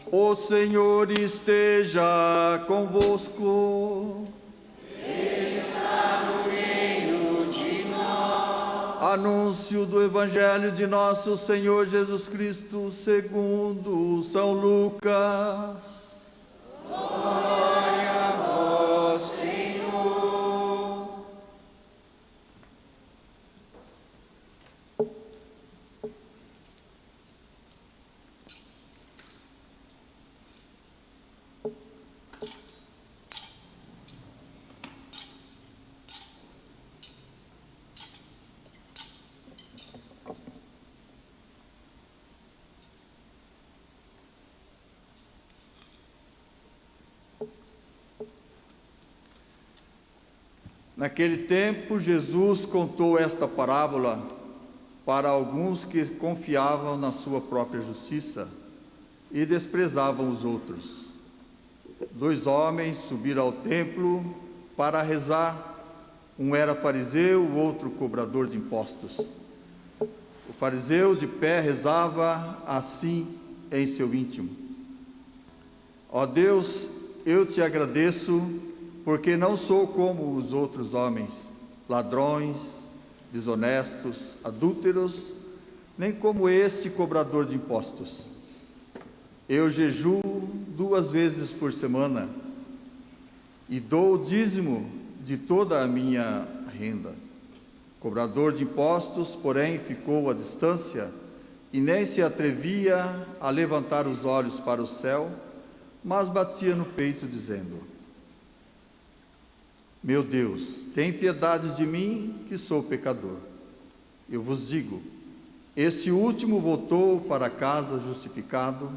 O Senhor esteja convosco. Ele está no meio de nós. Anúncio do Evangelho de nosso Senhor Jesus Cristo segundo São Lucas. Glória a vós, Senhor. Naquele tempo, Jesus contou esta parábola para alguns que confiavam na sua própria justiça e desprezavam os outros. 2 homens subiram ao templo para rezar. Um era fariseu, o outro cobrador de impostos. O fariseu, de pé, rezava assim em seu íntimo: Ó Deus, eu te agradeço, porque não sou como os outros homens, ladrões, desonestos, adúlteros, nem como este cobrador de impostos. Eu jejuo 2 vezes por semana e dou o dízimo de toda a minha renda. O cobrador de impostos, porém, ficou à distância e nem se atrevia a levantar os olhos para o céu, mas batia no peito, dizendo: Meu Deus, tem piedade de mim, que sou pecador. Eu vos digo, este último voltou para casa justificado,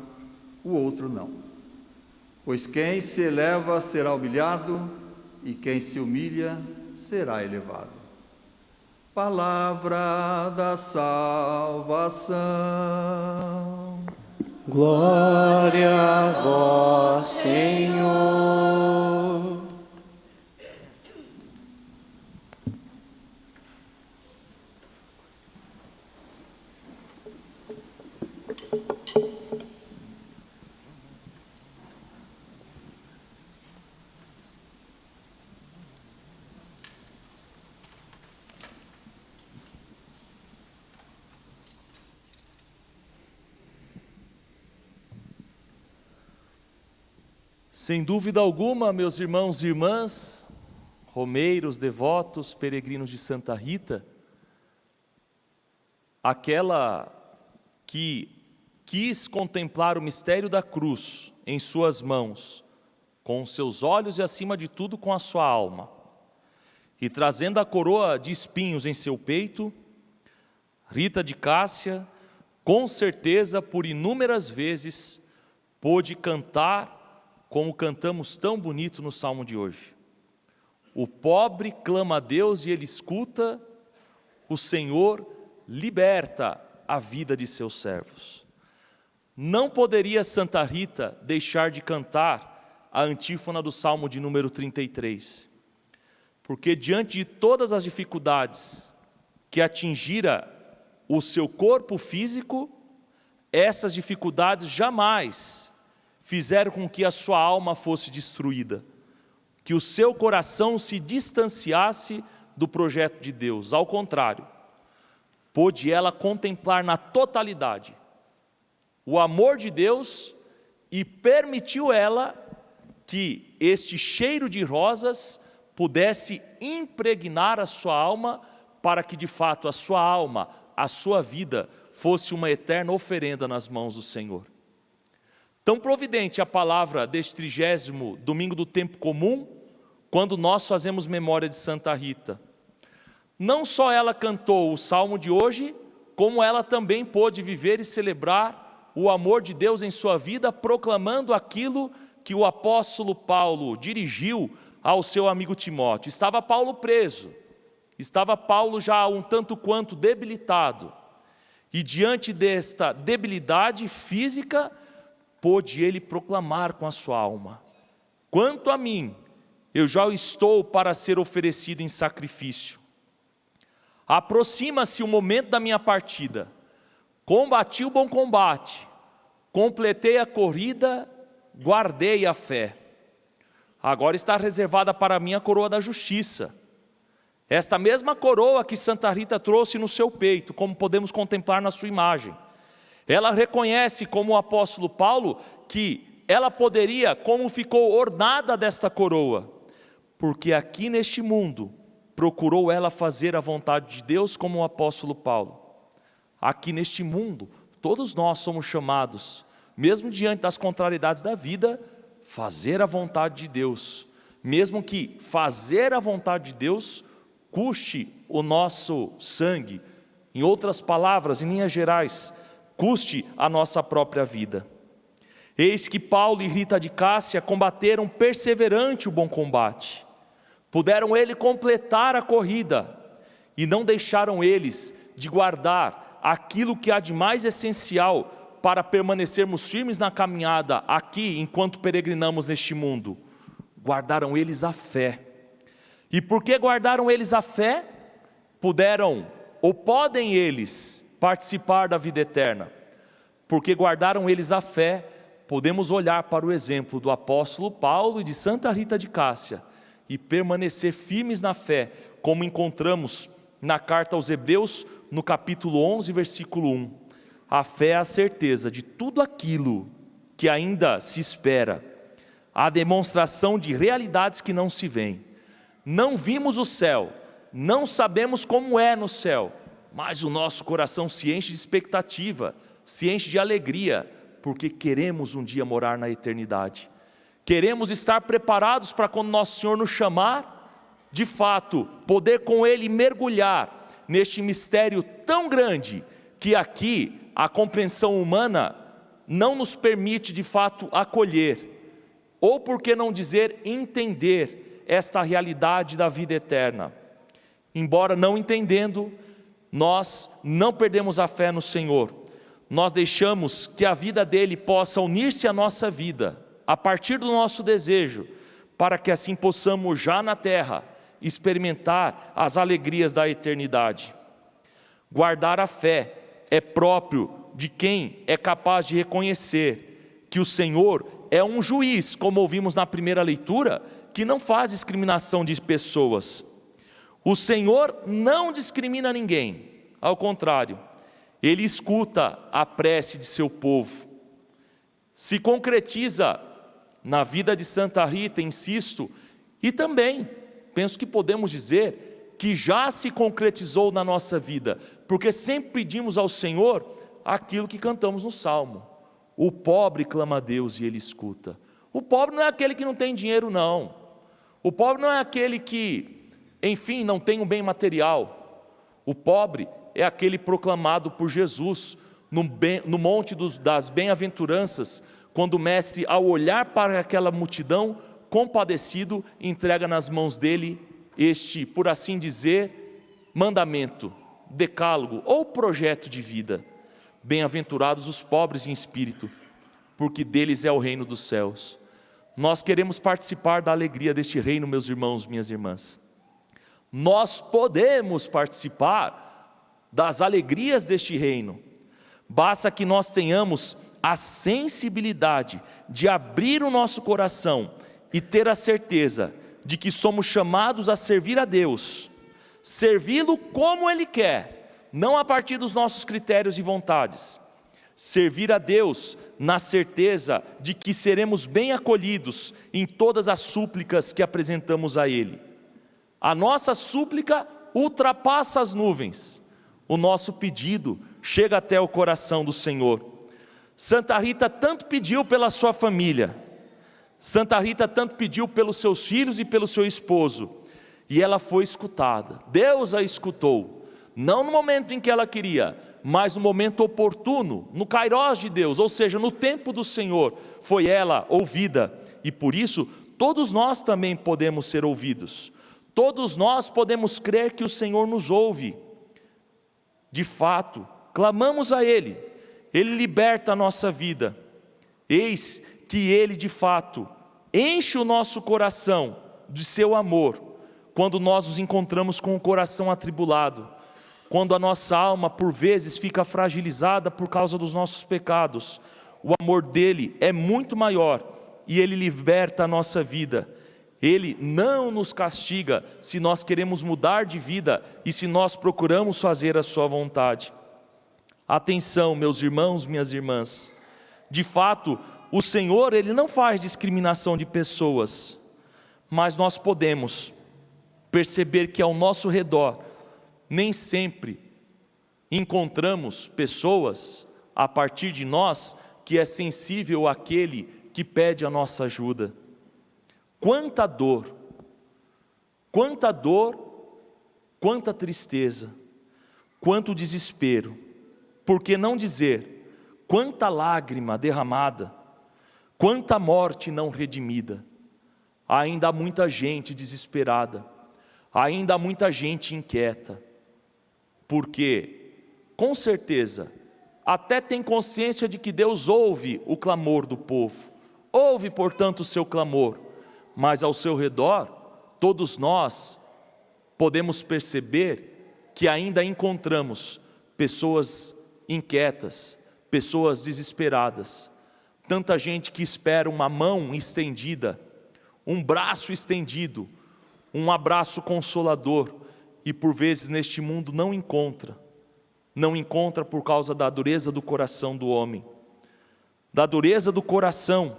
o outro não. Pois quem se eleva será humilhado, e quem se humilha será elevado. Palavra da salvação. Glória a vós, Senhor. Sem dúvida alguma, meus irmãos e irmãs, romeiros, devotos, peregrinos de Santa Rita, aquela que quis contemplar o mistério da cruz em suas mãos, com os seus olhos e, acima de tudo, com a sua alma, e trazendo a coroa de espinhos em seu peito, Rita de Cássia, com certeza, por inúmeras vezes, pôde cantar como cantamos tão bonito no salmo de hoje. O pobre clama a Deus e Ele escuta, o Senhor liberta a vida de seus servos. Não poderia Santa Rita deixar de cantar a antífona do salmo de número 33, porque diante de todas as dificuldades que atingira o seu corpo físico, essas dificuldades jamais fizeram com que a sua alma fosse destruída, que o seu coração se distanciasse do projeto de Deus. Ao contrário, pôde ela contemplar na totalidade o amor de Deus e permitiu ela que este cheiro de rosas pudesse impregnar a sua alma, para que de fato a sua alma, a sua vida, fosse uma eterna oferenda nas mãos do Senhor. Tão providente a palavra deste 30º domingo do tempo comum, quando nós fazemos memória de Santa Rita. Não só ela cantou o salmo de hoje, como ela também pôde viver e celebrar o amor de Deus em sua vida, proclamando aquilo que o apóstolo Paulo dirigiu ao seu amigo Timóteo. Estava Paulo preso, estava Paulo já um tanto quanto debilitado, e diante desta debilidade física, pôde ele proclamar com a sua alma: quanto a mim, eu já estou para ser oferecido em sacrifício. Aproxima-se o momento da minha partida. Combati o bom combate, completei a corrida, guardei a fé. Agora está reservada para mim a coroa da justiça. Esta mesma coroa que Santa Rita trouxe no seu peito, como podemos contemplar na sua imagem. Ela reconhece, como o apóstolo Paulo, que ela poderia, como ficou ornada desta coroa, porque aqui neste mundo, procurou ela fazer a vontade de Deus como o apóstolo Paulo. Aqui neste mundo, todos nós somos chamados, mesmo diante das contrariedades da vida, fazer a vontade de Deus. Mesmo que fazer a vontade de Deus custe o nosso sangue. Em outras palavras, em linhas gerais, custe a nossa própria vida. Eis que Paulo e Rita de Cássia combateram perseverante o bom combate. Puderam ele completar a corrida e não deixaram eles de guardar aquilo que há de mais essencial para permanecermos firmes na caminhada aqui enquanto peregrinamos neste mundo. Guardaram eles a fé. E porque guardaram eles a fé, puderam ou podem eles participar da vida eterna. Porque guardaram eles a fé, podemos olhar para o exemplo do apóstolo Paulo e de Santa Rita de Cássia e permanecer firmes na fé, como encontramos na carta aos Hebreus, no capítulo 11, versículo 1. A fé é a certeza de tudo aquilo que ainda se espera, a demonstração de realidades que não se veem. Não vimos o céu, não sabemos como é no céu, mas o nosso coração se enche de expectativa, se enche de alegria, porque queremos um dia morar na eternidade. Queremos estar preparados para quando nosso Senhor nos chamar, de fato, poder com Ele mergulhar neste mistério tão grande, que aqui a compreensão humana não nos permite de fato acolher, ou por que não dizer entender esta realidade da vida eterna. Embora não entendendo, nós não perdemos a fé no Senhor. Nós deixamos que a vida dele possa unir-se à nossa vida, a partir do nosso desejo, para que assim possamos já na terra experimentar as alegrias da eternidade. Guardar a fé é próprio de quem é capaz de reconhecer que o Senhor é um juiz, como ouvimos na primeira leitura, que não faz discriminação de pessoas. O Senhor não discrimina ninguém, ao contrário, Ele escuta a prece de seu povo. Se concretiza na vida de Santa Rita, insisto, e também penso que podemos dizer que já se concretizou na nossa vida, porque sempre pedimos ao Senhor aquilo que cantamos no Salmo. O pobre clama a Deus e Ele escuta. O pobre não é aquele que não tem dinheiro, não. O pobre não é aquele que, enfim, não tem um bem material. O pobre é aquele proclamado por Jesus no monte das bem-aventuranças, quando o mestre, ao olhar para aquela multidão, compadecido, entrega nas mãos dele este, por assim dizer, mandamento, decálogo ou projeto de vida. Bem-aventurados os pobres em espírito, porque deles é o reino dos céus. Nós queremos participar da alegria deste reino, meus irmãos, minhas irmãs. Nós podemos participar das alegrias deste reino. Basta que nós tenhamos a sensibilidade de abrir o nosso coração e ter a certeza de que somos chamados a servir a Deus, servi-lo como Ele quer, não a partir dos nossos critérios e vontades. Servir a Deus na certeza de que seremos bem acolhidos em todas as súplicas que apresentamos a Ele. A nossa súplica ultrapassa as nuvens, o nosso pedido chega até o coração do Senhor. Santa Rita tanto pediu pela sua família, Santa Rita tanto pediu pelos seus filhos e pelo seu esposo, e ela foi escutada. Deus a escutou, não no momento em que ela queria, mas no momento oportuno, no kairós de Deus, ou seja, no tempo do Senhor, foi ela ouvida, e por isso todos nós também podemos ser ouvidos, todos nós podemos crer que o Senhor nos ouve. De fato, clamamos a Ele, Ele liberta a nossa vida, eis que Ele de fato enche o nosso coração de seu amor, quando nós nos encontramos com o coração atribulado, quando a nossa alma por vezes fica fragilizada por causa dos nossos pecados, o amor dele é muito maior e ele liberta a nossa vida. Ele não nos castiga se nós queremos mudar de vida e se nós procuramos fazer a sua vontade. Atenção, meus irmãos, minhas irmãs. De fato, o Senhor, Ele não faz discriminação de pessoas, mas nós podemos perceber que ao nosso redor, nem sempre encontramos pessoas a partir de nós que é sensível àquele que pede a nossa ajuda. Quanta dor, quanta tristeza, quanto desespero, por que não dizer, quanta lágrima derramada, quanta morte não redimida. Ainda há muita gente desesperada, ainda há muita gente inquieta, porque, com certeza, até tem consciência de que Deus ouve o clamor do povo, ouve, portanto, o seu clamor, mas ao seu redor, todos nós podemos perceber que ainda encontramos pessoas inquietas, pessoas desesperadas, tanta gente que espera uma mão estendida, um braço estendido, um abraço consolador, e por vezes neste mundo não encontra por causa da dureza do coração do homem, da dureza do coração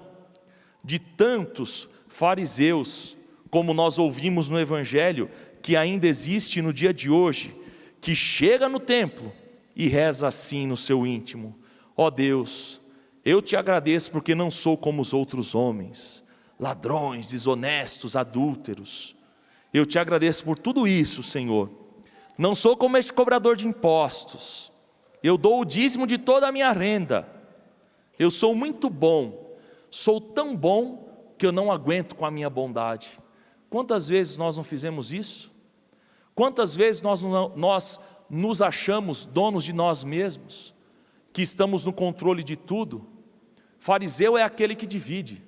de tantos fariseus, como nós ouvimos no Evangelho, que ainda existe no dia de hoje, que chega no templo e reza assim no seu íntimo: ó Deus, eu te agradeço porque não sou como os outros homens, ladrões, desonestos, adúlteros. Eu te agradeço por tudo isso, Senhor. Não sou como este cobrador de impostos. Eu dou o dízimo de toda a minha renda. Eu sou muito bom. Sou tão bom que eu não aguento com a minha bondade. Quantas vezes nós não fizemos isso? Quantas vezes nós nos achamos donos de nós mesmos, que estamos no controle de tudo? Fariseu é aquele que divide.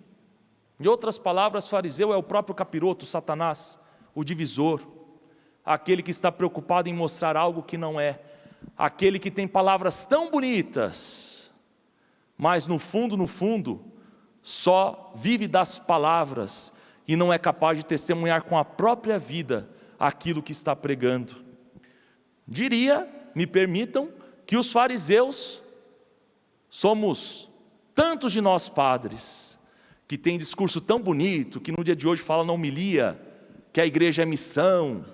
Em outras palavras, fariseu é o próprio capiroto, Satanás, o divisor, aquele que está preocupado em mostrar algo que não é, aquele que tem palavras tão bonitas, mas no fundo, só vive das palavras e não é capaz de testemunhar com a própria vida aquilo que está pregando. Diria, me permitam, que os fariseus somos tantos de nós padres, que tem discurso tão bonito, que no dia de hoje fala na homilia, que a igreja é missão,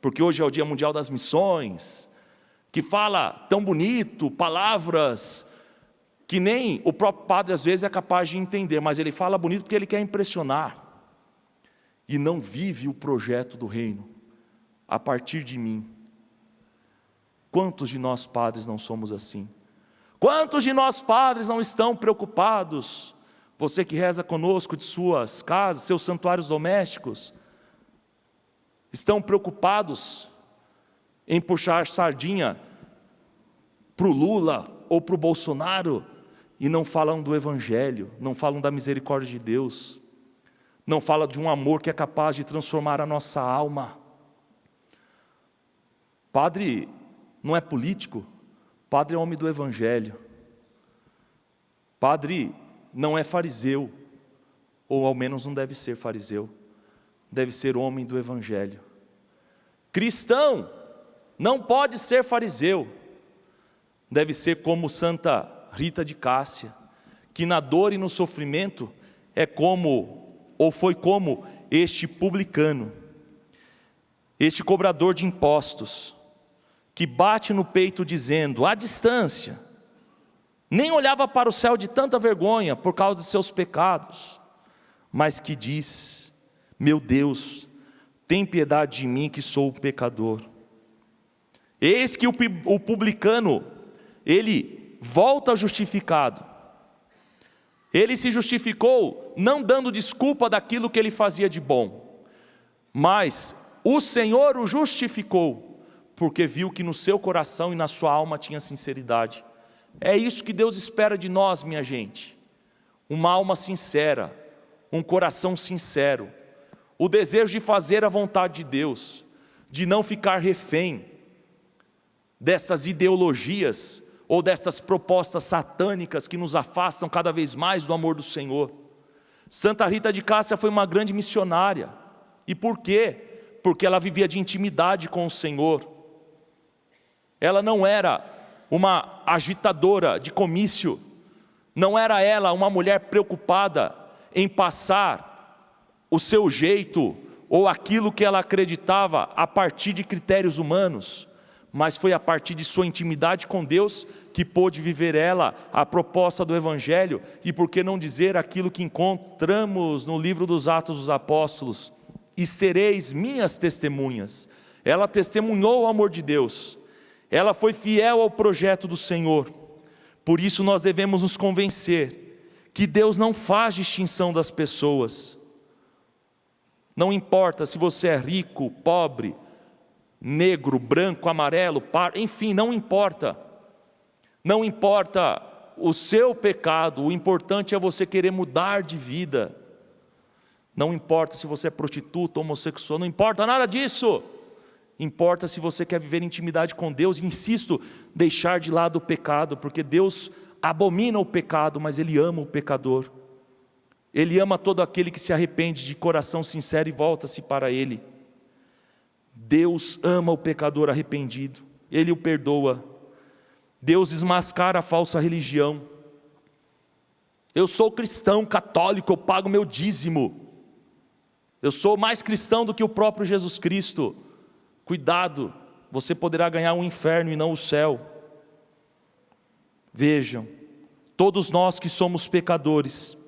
porque hoje é o Dia Mundial das Missões, que fala tão bonito, palavras que nem o próprio padre às vezes é capaz de entender, mas ele fala bonito porque ele quer impressionar, e não vive o projeto do reino, a partir de mim. Quantos de nós padres não somos assim? Quantos de nós padres não estão preocupados? Você que reza conosco de suas casas, seus santuários domésticos, estão preocupados em puxar sardinha para o Lula ou para o Bolsonaro e não falam do Evangelho, não falam da misericórdia de Deus, não falam de um amor que é capaz de transformar a nossa alma. Padre não é político, padre é homem do Evangelho. Padre não é fariseu, ou ao menos não deve ser fariseu, deve ser homem do Evangelho. Cristão não pode ser fariseu, deve ser como Santa Rita de Cássia, que na dor e no sofrimento foi como este publicano, este cobrador de impostos, que bate no peito dizendo, à distância, nem olhava para o céu de tanta vergonha por causa de seus pecados, mas que diz: meu Deus, tem piedade de mim que sou um pecador. Eis que o publicano, ele volta justificado. Ele se justificou não dando desculpa daquilo que ele fazia de bom, mas o Senhor o justificou, porque viu que no seu coração e na sua alma tinha sinceridade. É isso que Deus espera de nós, minha gente. Uma alma sincera, um coração sincero, o desejo de fazer a vontade de Deus, de não ficar refém dessas ideologias ou dessas propostas satânicas que nos afastam cada vez mais do amor do Senhor. Santa Rita de Cássia foi uma grande missionária. E por quê? Porque ela vivia de intimidade com o Senhor. Ela não era uma agitadora de comício, não era ela uma mulher preocupada em passar o seu jeito ou aquilo que ela acreditava a partir de critérios humanos, mas foi a partir de sua intimidade com Deus que pôde viver ela a proposta do Evangelho, e por que não dizer aquilo que encontramos no livro dos Atos dos Apóstolos: e sereis minhas testemunhas. Ela testemunhou o amor de Deus, ela foi fiel ao projeto do Senhor. Por isso nós devemos nos convencer que Deus não faz distinção das pessoas. Não importa se você é rico, pobre, negro, branco, amarelo, pardo, enfim, não importa. Não importa o seu pecado, o importante é você querer mudar de vida. Não importa se você é prostituta, homossexual, não importa nada disso. Importa se você quer viver em intimidade com Deus. Insisto, deixar de lado o pecado, porque Deus abomina o pecado, mas Ele ama o pecador. Ele ama todo aquele que se arrepende de coração sincero e volta-se para Ele. Deus ama o pecador arrependido, Ele o perdoa. Deus desmascara a falsa religião. Eu sou cristão, católico, eu pago meu dízimo. Eu sou mais cristão do que o próprio Jesus Cristo. Cuidado, você poderá ganhar o inferno e não o céu. Vejam, todos nós que somos pecadores,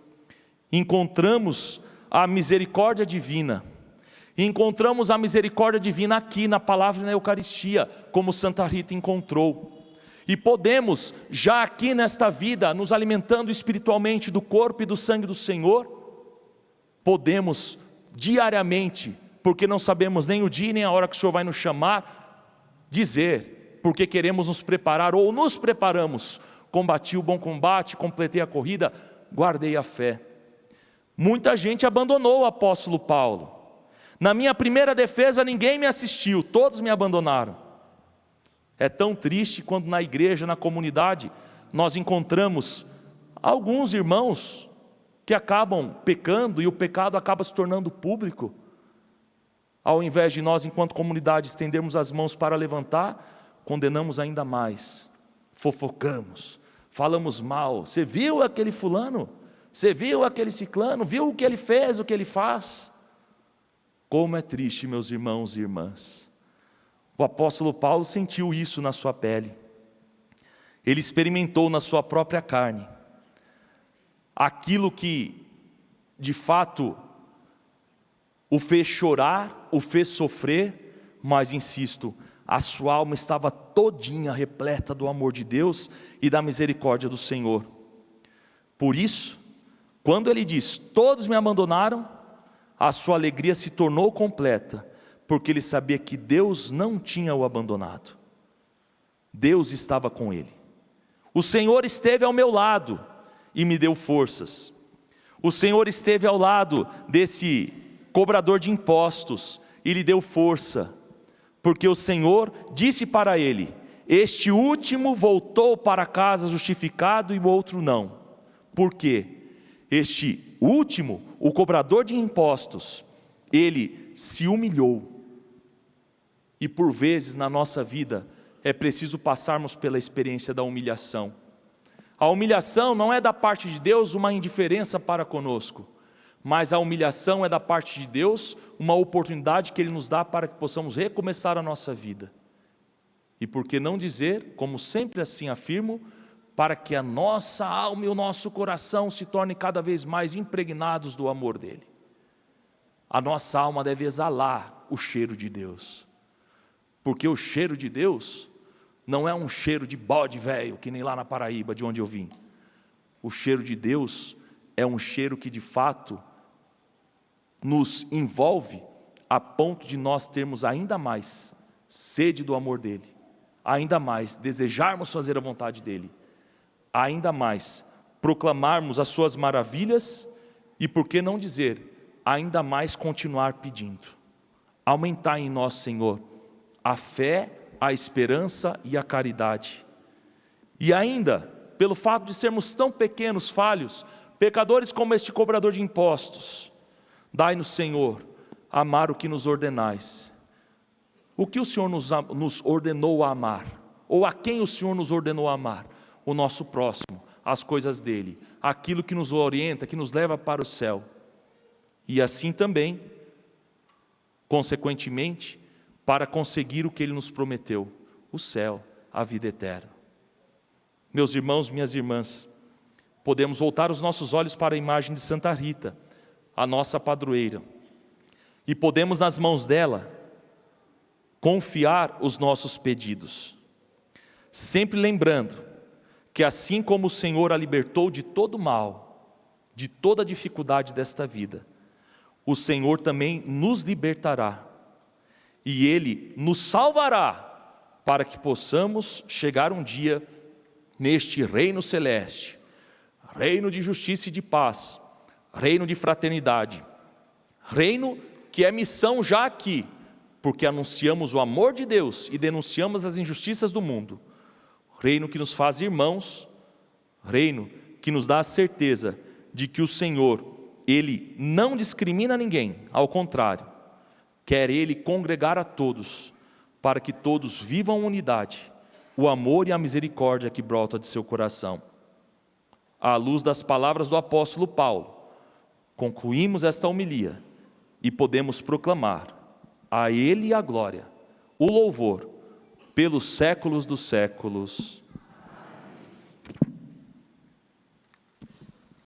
encontramos a misericórdia divina. Encontramos a misericórdia divina aqui na palavra e na Eucaristia, como Santa Rita encontrou. E podemos, já aqui nesta vida, nos alimentando espiritualmente do corpo e do sangue do Senhor, podemos diariamente, porque não sabemos nem o dia nem a hora que o Senhor vai nos chamar, dizer, porque queremos nos preparar ou nos preparamos: combati o bom combate, completei a corrida, guardei a fé. Muita gente abandonou o apóstolo Paulo. Na minha primeira defesa ninguém me assistiu, todos me abandonaram. É tão triste quando na igreja, na comunidade, nós encontramos alguns irmãos que acabam pecando e o pecado acaba se tornando público. Ao invés de nós, enquanto comunidade, estendermos as mãos para levantar, condenamos ainda mais, fofocamos, falamos mal. Você viu aquele fulano? Você viu aquele ciclano? Viu o que ele fez, o que ele faz? Como é triste, meus irmãos e irmãs. O apóstolo Paulo sentiu isso na sua pele. Ele experimentou na sua própria carne aquilo que, de fato, o fez chorar, o fez sofrer, mas insisto, a sua alma estava todinha repleta do amor de Deus e da misericórdia do Senhor. Por isso, quando ele diz: todos me abandonaram, a sua alegria se tornou completa, porque ele sabia que Deus não tinha o abandonado. Deus estava com ele. O Senhor esteve ao meu lado e me deu forças. O Senhor esteve ao lado desse cobrador de impostos e lhe deu força, porque o Senhor disse para ele: este último voltou para casa justificado e o outro não. Por quê? Este último, o cobrador de impostos, ele se humilhou. E por vezes na nossa vida é preciso passarmos pela experiência da humilhação. A humilhação não é da parte de Deus uma indiferença para conosco, mas a humilhação é da parte de Deus uma oportunidade que Ele nos dá para que possamos recomeçar a nossa vida. E por que não dizer, como sempre assim afirmo, para que a nossa alma e o nosso coração se tornem cada vez mais impregnados do amor dEle. A nossa alma deve exalar o cheiro de Deus, porque o cheiro de Deus não é um cheiro de bode velho, que nem lá na Paraíba, de onde eu vim. O cheiro de Deus é um cheiro que de fato nos envolve a ponto de nós termos ainda mais sede do amor dEle, ainda mais desejarmos fazer a vontade dEle, ainda mais proclamarmos as suas maravilhas e, por que não dizer, ainda mais continuar pedindo. Aumentar em nós, Senhor, a fé, a esperança e a caridade. E ainda, pelo fato de sermos tão pequenos, falhos, pecadores como este cobrador de impostos, dai-nos, Senhor, amar o que nos ordenais. O que o Senhor nos ordenou a amar? Ou a quem o Senhor nos ordenou a amar? O nosso próximo, as coisas dele, aquilo que nos orienta, que nos leva para o céu. E assim também, consequentemente, para conseguir o que ele nos prometeu, o céu, a vida eterna. Meus irmãos, minhas irmãs, podemos voltar os nossos olhos para a imagem de Santa Rita, a nossa padroeira, e podemos nas mãos dela confiar os nossos pedidos, sempre lembrando que assim como o Senhor a libertou de todo mal, de toda dificuldade desta vida, o Senhor também nos libertará, e Ele nos salvará, para que possamos chegar um dia neste reino celeste, reino de justiça e de paz, reino de fraternidade, reino que é missão já aqui, porque anunciamos o amor de Deus e denunciamos as injustiças do mundo, reino que nos faz irmãos, reino que nos dá a certeza de que o Senhor, Ele não discrimina ninguém, ao contrário, quer Ele congregar a todos, para que todos vivam unidade, o amor e a misericórdia que brota de seu coração. À luz das palavras do apóstolo Paulo, concluímos esta homilia e podemos proclamar a Ele a glória, o louvor, pelos séculos dos séculos.